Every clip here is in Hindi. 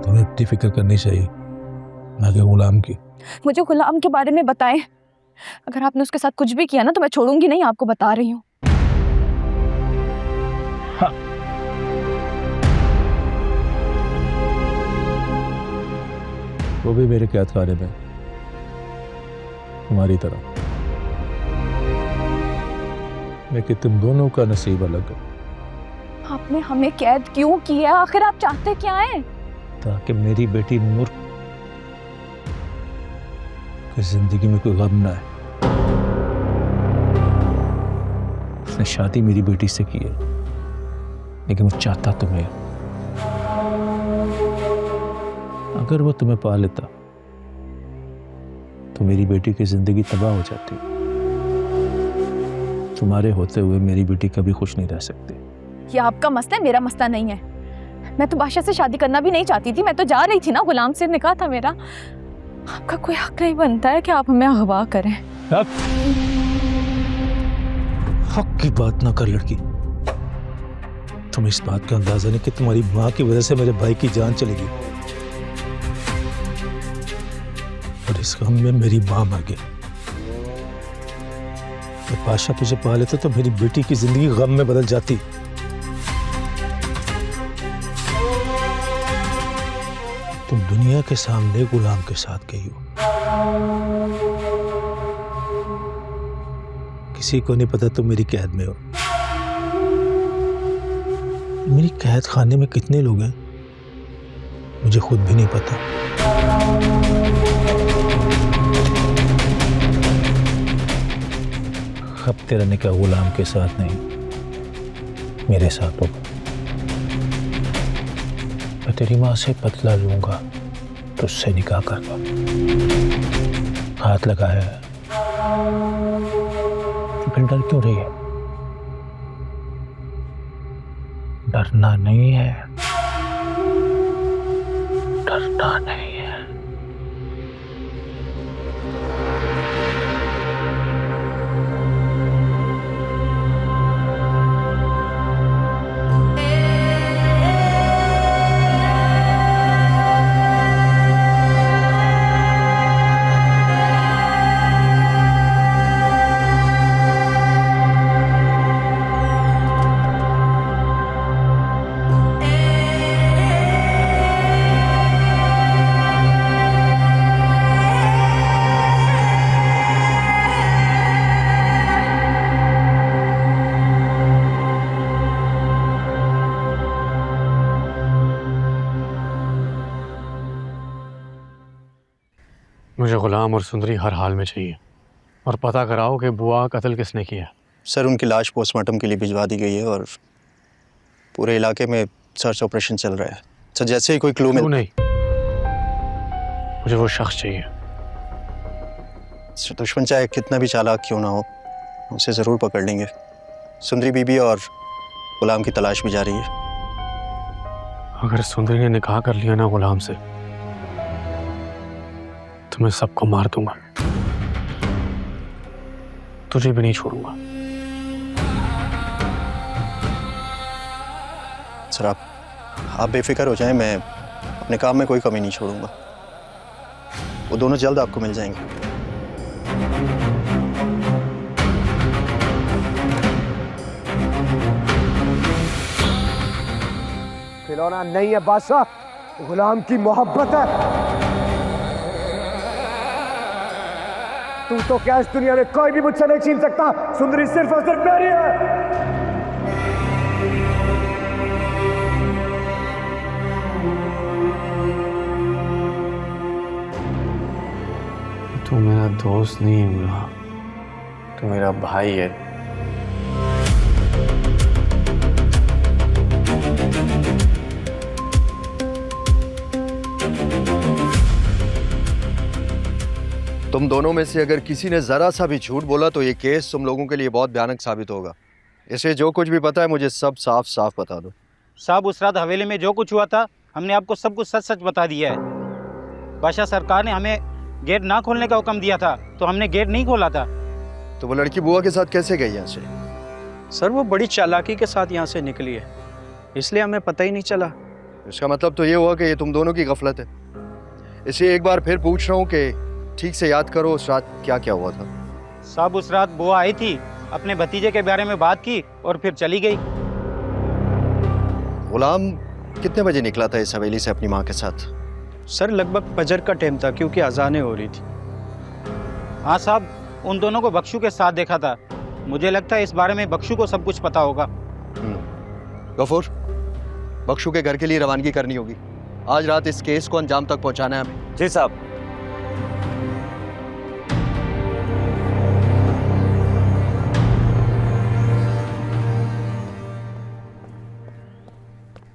तुम्हें अपनी फिक्र करनी चाहिए, ना कि गुलाम की। मुझे गुलाम के बारे में बताएं। अगर आपने उसके साथ कुछ भी किया ना तो मैं छोड़ूंगी नहीं, आपको बता रही हूँ। हाँ। वो भी मेरे कैद खाने में, तुम्हारी तरह। लेकिन तुम दोनों का नसीब अलग है। आपने हमें कैद क्यों किया? आखिर आप चाहते क्या हैं? ताकि मेरी बेटी नूर की जिंदगी में कोई गम ना है। उसने शादी मेरी बेटी से की है, लेकिन वो चाहता तुम्हें। अगर वो तुम्हें पा लेता तो मेरी बेटी की जिंदगी तबाह हो जाती। तुम्हारे होते हुए मेरी बेटी कभी खुश नहीं रह सकती। ये आपका मसला है, मेरा मसला नहीं है। मैं तो बादशाह से शादी करना भी नहीं चाहती थी, मैं तो जा रही थी ना, गुलाम से निकाह था मेरा। आपका कोई हक नहीं बनता है कि आप हमें अगवा करें। हक की बात ना कर लड़की। तुम इस बात का अंदाजा नहीं कि तुम्हारी माँ की वजह से मेरे भाई की जान चलेगी, और इस गम में मेरी माँ मर गई। तो बादशाह तुझे पा लेता तो मेरी बेटी की जिंदगी गम में बदल जाती। तुम दुनिया के सामने गुलाम के साथ गई हो। किसी को नहीं पता तुम मेरी कैद में हो। मेरी कैद खाने में कितने लोग हैं मुझे खुद भी नहीं पता। अब तेरा निकाह गुलाम के साथ नहीं, मेरे साथ होगा। मैं तेरी माँ से बदला लूंगा, तुझसे निकाह करवा। हाथ लगाया है, फिर डर क्यों रही है? डरना नहीं है, डरना नहीं है। मुझे गुलाम और सुंदरी हर हाल में चाहिए, और पता कराओ कि बुआ का कत्ल किसने किया। सर, उनकी लाश पोस्टमार्टम के लिए भिजवा दी गई है और पूरे इलाके में सर्च ऑपरेशन चल रहा है। सर, जैसे ही कोई क्लू नहीं, मुझे वो शख्स चाहिए। सर, दुश्मन चाहे कितना भी चालाक क्यों ना हो, उसे ज़रूर पकड़ लेंगे। सुंदरी बीबी और गुलाम की तलाश भी जारी है। अगर सुंदरी ने निकाह कर लिया ना गुलाम से, तो मैं सबको मार दूंगा, तुझे भी नहीं छोड़ूंगा। सर, आप बेफिक्र हो जाएं, मैं अपने काम में कोई कमी नहीं छोड़ूंगा। वो दोनों जल्द आपको मिल जाएंगे। खिलौना नहीं है बादशाह, गुलाम की मोहब्बत है। तू तो क्या इस दुनिया में कोई भी मुझसे नहीं छीन सकता। सुंदरी सिर्फ और सिर्फ मेरी है। तू मेरा दोस्त नहीं है गुलाम, तू मेरा भाई है। तुम दोनों में से अगर किसी ने जरा सा भी झूठ बोला तो ये केस तुम लोगों के लिए बहुत भयानक साबित होगा। इसलिए जो कुछ भी पता है मुझे सब साफ साफ बता दो। साहब, उस रात हवेली में जो कुछ हुआ था हमने आपको सब कुछ सच सच बता दिया है। बादशाह सरकार ने हमें गेट ना खोलने का हुक्म दिया था तो हमने गेट नहीं खोला था। तो वो लड़की बुआ के साथ कैसे गई यहाँ से? सर, वो बड़ी चालाकी के साथ यहाँ से निकली है, इसलिए हमें पता ही नहीं चला। इसका मतलब तो ये हुआ कि ये तुम दोनों की गफलत है। इसलिए एक बार फिर पूछ रहा हूँ कि ठीक से याद करो उस रात क्या क्या हुआ था। साहब उस रात बुआ आई थी, अपने भतीजे के बारे में बात की और फिर चली गई। गुलाम कितने बजे निकला था इस हवेली से अपनी माँ के साथ? सर लगभग फजर का टाइम था क्योंकि अजानें हो रही थी। हाँ साहब, उन दोनों को बख्शू के साथ देखा था। मुझे लगता है इस बारे में बख्शू को सब कुछ पता होगा। गफूर, बख्शू के घर के लिए रवानगी करनी होगी। आज रात इस केस को अंजाम तक पहुंचाना है हमें। जी साहब।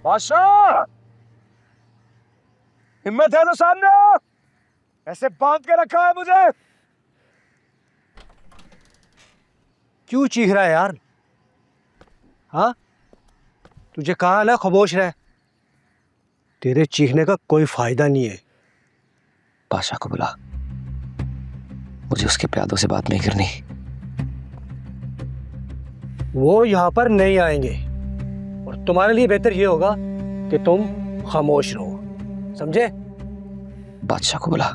बादशाह, हिम्मत है तो सामने आओ। ऐसे बांध के रखा है मुझे। क्यों चीख रहा है यार? हाँ, तुझे कहा ना खामोश रह। तेरे चीखने का कोई फायदा नहीं है। बादशाह को बुला, मुझे उसके प्यादों से बात नहीं करनी। वो यहाँ पर नहीं आएंगे और तुम्हारे लिए बेहतर ये होगा कि तुम खामोश रहो, समझे? बादशाह को बुला।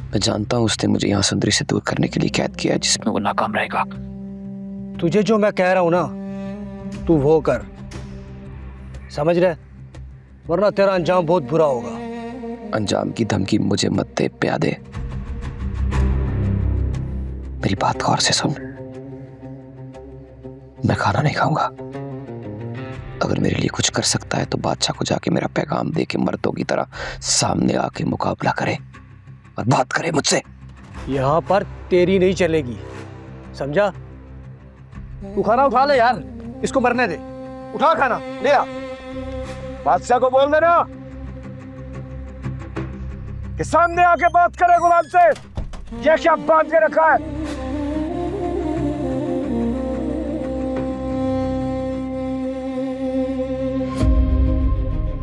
मैं जानता हूं उसने मुझे यहाँ सुंदरी से दूर करने के लिए कैद किया है, जिसमें वो नाकाम रहेगा। तुझे जो मैं कह रहा हूं ना, तू वो कर, समझ रहे? वरना तेरा अंजाम बहुत बुरा होगा। अंजाम की धमकी मुझे मत दे प्यादे। मेरी बात गौर से सुन। मैं खाना नहीं खाऊंगा। अगर मेरे लिए कुछ कर सकता है तो बादशाह को जाके मेरा पैगाम दे के मर्दों की तरह सामने आके मुकाबला करे और बात करे मुझसे। यहाँ पर तेरी नहीं चलेगी, समझा? तू खाना उठा ले यार, इसको मरने दे। उठा खाना, ले आ। बादशाह को बोल देना कि सामने आके बात करे गुलाम से। ये क्या बांध के रखा है?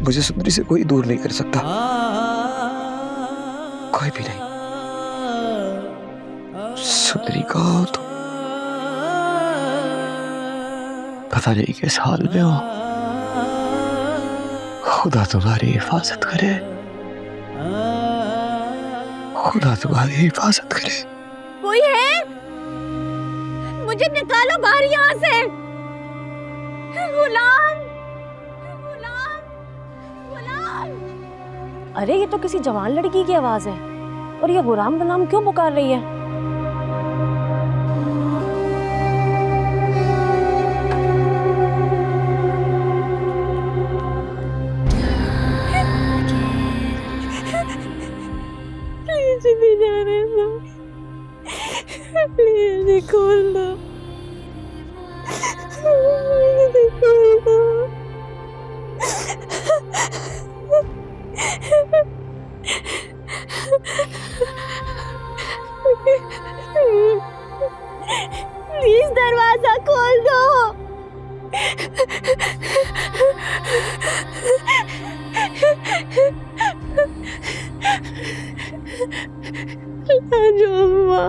मुझे सुंदरी से कोई दूर नहीं कर सकता, कोई भी नहीं। सुंदरी का तो पता नहीं किस हाल में हो। खुदा तुम्हारी हिफाजत करे, खुदा तुम्हारी हिफाजत करे। कोई है? मुझे निकालो बाहर यहाँ से। गुलाम, गुलाम, गुलाम। अरे ये तो किसी जवान लड़की की आवाज है और ये गुलाम का नाम क्यों पुकार रही है? प्लीज जाने दो, प्लीज खोल दो, खोल दो। प्लीज दरवाजा खोल दो। जो अम्मा,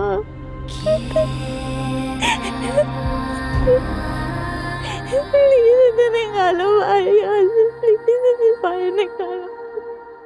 प्लीज इधर निकालो बाहर, यहाँ से प्लीज इधर बाहर निकालो।